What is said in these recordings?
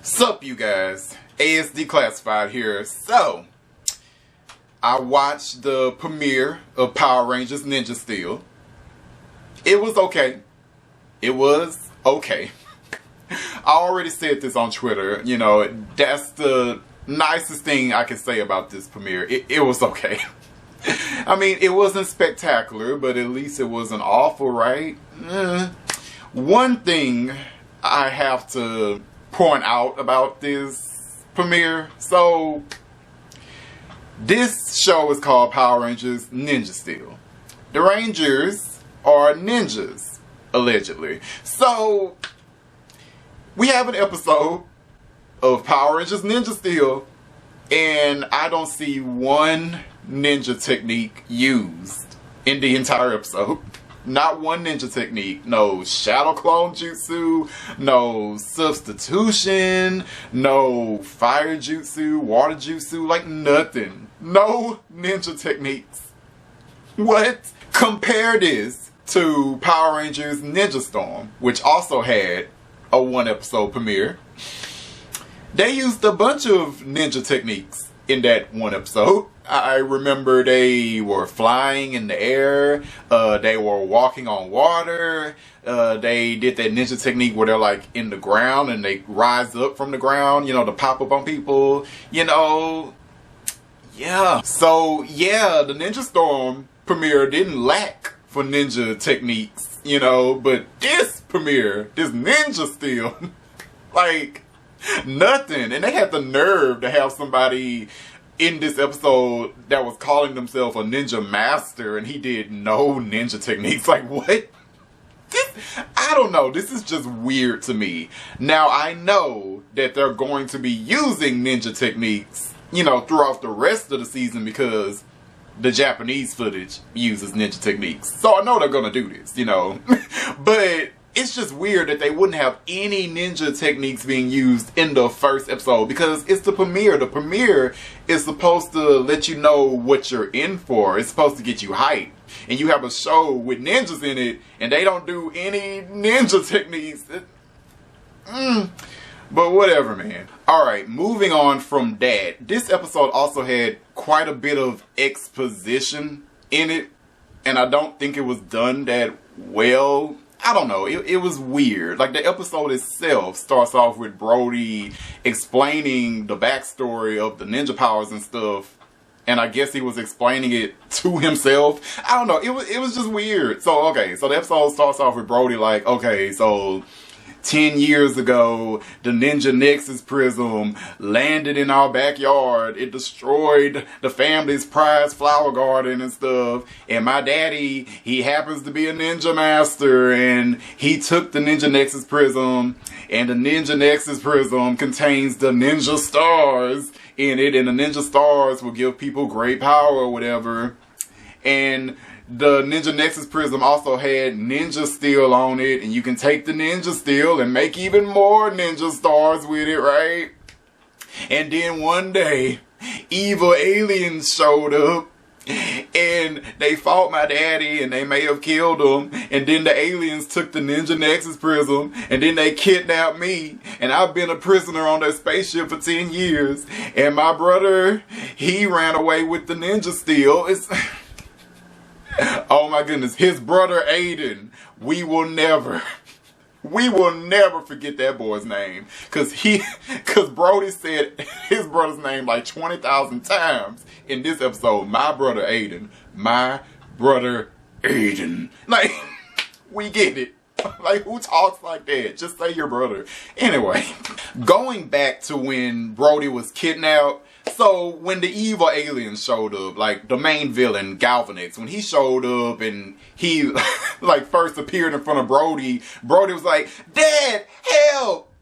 Sup you guys, ASD Classified here. So, I watched the premiere of Power Rangers Ninja Steel. It was okay. It was okay. I already said this on Twitter, you know, that's the nicest thing I can say about this premiere. It was okay. I mean, it wasn't spectacular, but at least it wasn't awful, right? One thing I have to point out about this premiere. So, this show is called Power Rangers Ninja Steel. The Rangers are ninjas, allegedly. So, we have an episode of Power Rangers Ninja Steel, and I don't see one ninja technique used in the entire episode. Not one ninja technique. No shadow clone jutsu, no substitution, no fire jutsu, water jutsu, like nothing. No ninja techniques. What? Compare this to Power Rangers Ninja Storm, which also had a one episode premiere. They used a bunch of ninja techniques in that one episode. I remember they were flying in the air, they were walking on water, they did that ninja technique where they're like in the ground and they rise up from the ground, you know, to pop up on people, you know, yeah. So, yeah, the Ninja Storm premiere didn't lack for ninja techniques, you know, but this premiere, this Ninja Steel, like, nothing. And they had the nerve to have somebody in this episode that was calling themselves a ninja master, and he did no ninja techniques. Like, what? I don't know. This is just weird to me. Now, I know that they're going to be using ninja techniques, you know, throughout the rest of the season because the Japanese footage uses ninja techniques. So I know they're going to do this, you know. But it's just weird that they wouldn't have any ninja techniques being used in the first episode because it's the premiere. The premiere is supposed to let you know what you're in for. It's supposed to get you hyped. And you have a show with ninjas in it and they don't do any ninja techniques. But whatever, man. Alright, moving on from that. This episode also had quite a bit of exposition in it. And I don't think it was done that well. I don't know, it was weird. Like, the episode itself starts off with Brody explaining the backstory of the ninja powers and stuff. And I guess he was explaining it to himself. I don't know, it was just weird. So, okay, so the episode starts off with Brody like, okay, so 10 years ago, the Ninja Nexus Prism landed in our backyard. It destroyed the family's prized flower garden and stuff. And my daddy, he happens to be a ninja master. And he took the Ninja Nexus Prism. And the Ninja Nexus Prism contains the Ninja Stars in it. And the Ninja Stars will give people great power or whatever. And the Ninja Nexus Prism also had Ninja Steel on it, and you can take the Ninja Steel and make even more Ninja Stars with it, right? And then one day, evil aliens showed up, and they fought my daddy, and they may have killed him, and then the aliens took the Ninja Nexus Prism, and then they kidnapped me, and I've been a prisoner on that spaceship for 10 years, and my brother, he ran away with the Ninja Steel. Oh my goodness, his brother Aiden, we will never forget that boy's name. Cause Brody said his brother's name like 20,000 times in this episode. My brother Aiden. Like, we get it. Like, who talks like that? Just say your brother. Anyway, going back to when Brody was kidnapped. So, when the evil aliens showed up, like the main villain, Galvanix, when he showed up and he like first appeared in front of Brody, Brody was like, "Dad, help!"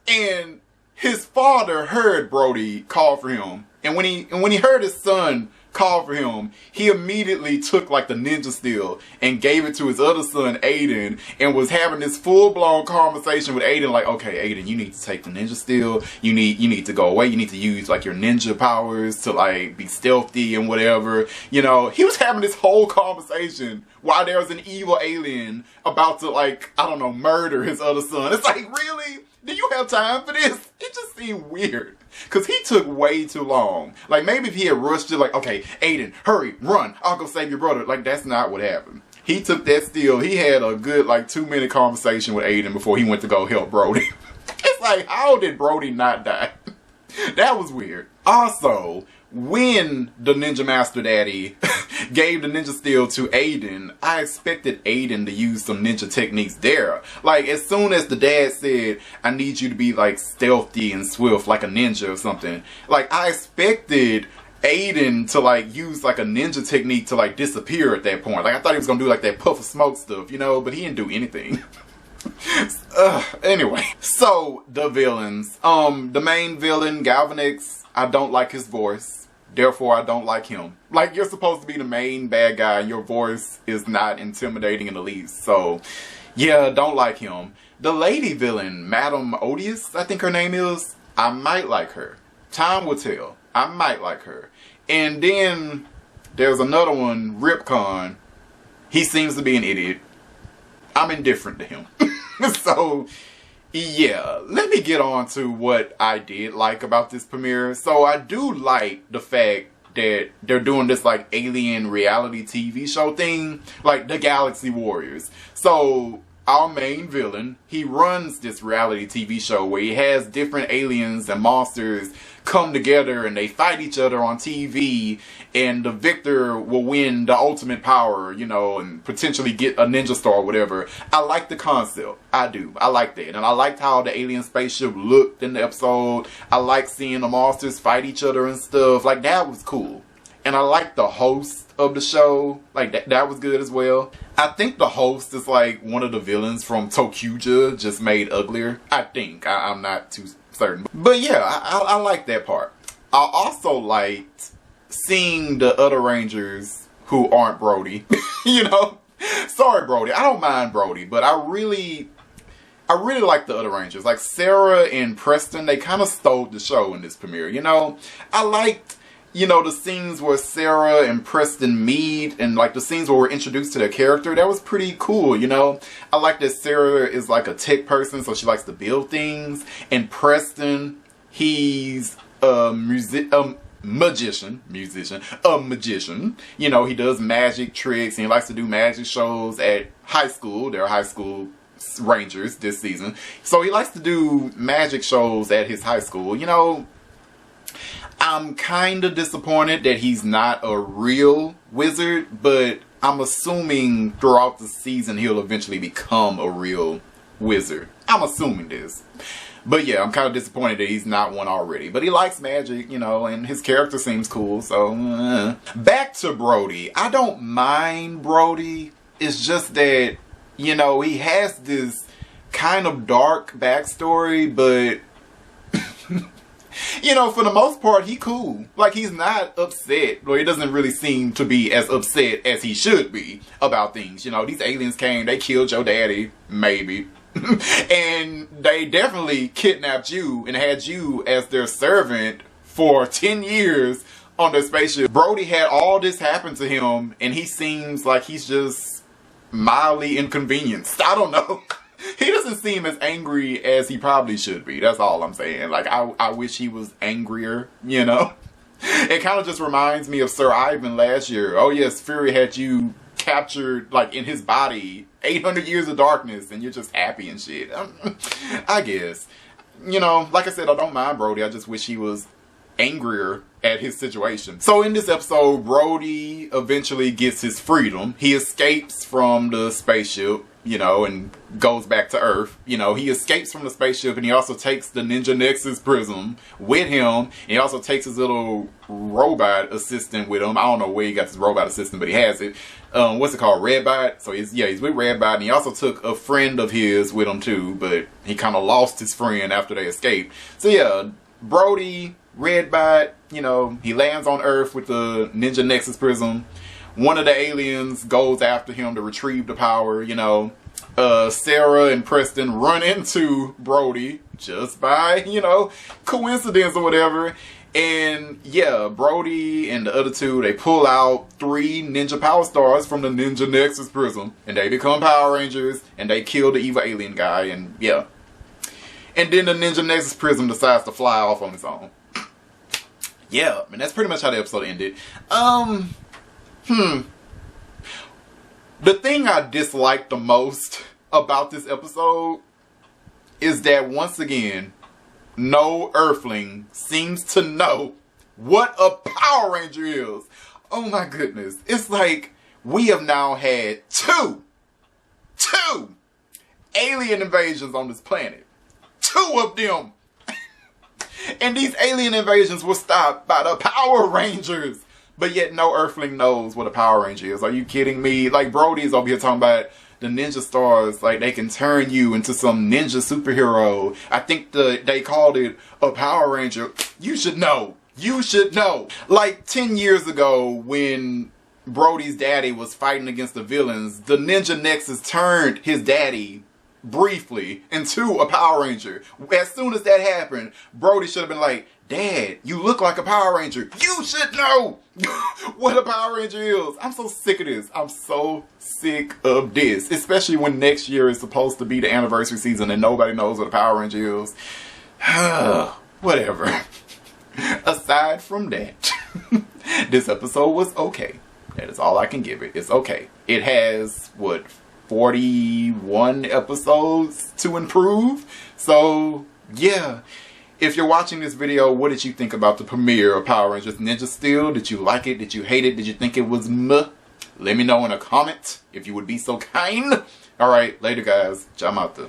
And his father heard Brody call for him. And when he heard his son call for him, he immediately took like the Ninja Steel and gave it to his other son, Aiden, and was having this full-blown conversation with Aiden like, okay, Aiden, you need to take the Ninja Steel, you need to go away, you need to use like your ninja powers to like be stealthy and whatever. You know, he was having this whole conversation while there was an evil alien about to like, I don't know, murder his other son. It's like, really? Do you have time for this? just seemed weird. Because he took way too long. Like, maybe if he had rushed it, like, okay, Aiden, hurry, run, I'll go save your brother. Like, that's not what happened. He took that still. He had a good, like, 2-minute conversation with Aiden before he went to go help Brody. It's like, how did Brody not die? That was weird. Also, when the Ninja Master Daddy gave the ninja steel to Aiden, I expected Aiden to use some ninja techniques there. Like, as soon as the dad said, I need you to be, like, stealthy and swift like a ninja or something, like, I expected Aiden to, like, use, like, a ninja technique to, like, disappear at that point. Like, I thought he was gonna do, like, that puff of smoke stuff, you know, but he didn't do anything. Anyway, so the villains. The main villain, Galvanix, I don't like his voice. Therefore, I don't like him. Like, you're supposed to be the main bad guy and your voice is not intimidating in the least. So, yeah, don't like him. The lady villain, Madame Odious, I think her name is. I might like her. Time will tell. I might like her. And then there's another one, Ripcon. He seems to be an idiot. I'm indifferent to him. So, yeah, let me get on to what I did like about this premiere. So, I do like the fact that they're doing this, like, alien reality TV show thing, like the Galaxy Warriors. So, our main villain, he runs this reality TV show where he has different aliens and monsters come together and they fight each other on TV, and the victor will win the ultimate power, you know, and potentially get a ninja star or whatever. I like the concept. I do. I like that. And I liked how the alien spaceship looked in the episode. I like seeing the monsters fight each other and stuff. Like, that was cool. And I like the host of the show. Like, that was good as well. I think the host is like one of the villains from Tokuja, just made uglier. I think. I'm not too certain. But yeah, I like that part. I also liked seeing the other Rangers who aren't Brody. You know? Sorry, Brody. I don't mind Brody, but I really like the other Rangers. Like Sarah and Preston, they kind of stole the show in this premiere. You know? I liked, you know, the scenes where Sarah and Preston meet, and like the scenes where we're introduced to their character. That was pretty cool, you know. I like that Sarah is like a tech person, so she likes to build things. And Preston, he's a magician. You know, he does magic tricks and he likes to do magic shows at high school. They're high school Rangers this season. So he likes to do magic shows at his high school, you know. I'm kind of disappointed that he's not a real wizard, but I'm assuming throughout the season he'll eventually become a real wizard. I'm assuming this. But yeah, I'm kind of disappointed that he's not one already. But he likes magic, you know, and his character seems cool, so... Back to Brody. I don't mind Brody. It's just that, you know, he has this kind of dark backstory, but... You know, for the most part, he cool. Like, he's not upset, or he doesn't really seem to be as upset as he should be about things. You know, these aliens came, they killed your daddy, maybe. And they definitely kidnapped you and had you as their servant for 10 years on their spaceship. Brody had all this happen to him, and he seems like he's just mildly inconvenienced. I don't know. He doesn't seem as angry as he probably should be. That's all I'm saying. Like, I wish he was angrier, you know? It kind of just reminds me of Sir Ivan last year. Oh yes, Fury had you captured, like, in his body, 800 years of darkness, and you're just happy and shit. I guess. You know, like I said, I don't mind Brody. I just wish he was angrier at his situation. So in this episode, Brody eventually gets his freedom. He escapes from the spaceship, you know, and goes back to Earth. You know, he escapes from the spaceship, and he also takes the Ninja Nexus prism with him. And he also takes his little robot assistant with him. I don't know where he got his robot assistant, but he has it. What's it called? Redbot. So he's with Redbot, and he also took a friend of his with him too, but he kind of lost his friend after they escaped. So yeah, Brody, Redbot, you know, he lands on Earth with the Ninja Nexus prism. One of the aliens goes after him to retrieve the power, you know. Sarah and Preston run into Brody just by, you know, coincidence or whatever. And yeah, Brody and the other two, they pull out 3 ninja power stars from the Ninja Nexus prism. And they become Power Rangers, and they kill the evil alien guy, and yeah. And then the Ninja Nexus Prism decides to fly off on its own. Yeah, and that's pretty much how the episode ended. The thing I disliked the most about this episode is that once again, no Earthling seems to know what a Power Ranger is. Oh my goodness. It's like we have now had two alien invasions on this planet. 2 of them. And these alien invasions were stopped by the Power Rangers. But yet no Earthling knows what a Power Ranger is. Are you kidding me? Like Brody's over here talking about the ninja stars, like they can turn you into some ninja superhero. I think they called it a Power Ranger. You should know. You should know. Like 10 years ago when Brody's daddy was fighting against the villains, the Ninja Nexus turned his daddy briefly into a Power Ranger. As soon as that happened, Brody should have been like, Dad, you look like a Power Ranger. You should know what a Power Ranger is. I'm so sick of this. I'm so sick of this. Especially when next year is supposed to be the anniversary season and nobody knows what a Power Ranger is. Whatever. Aside from that, this episode was okay. That is all I can give it. It's okay. It has, what, 41 episodes to improve? So, yeah. If you're watching this video, what did you think about the premiere of Power Rangers Ninja Steel? Did you like it? Did you hate it? Did you think it was meh? Let me know in a comment if you would be so kind. Alright, later guys. I'm out there.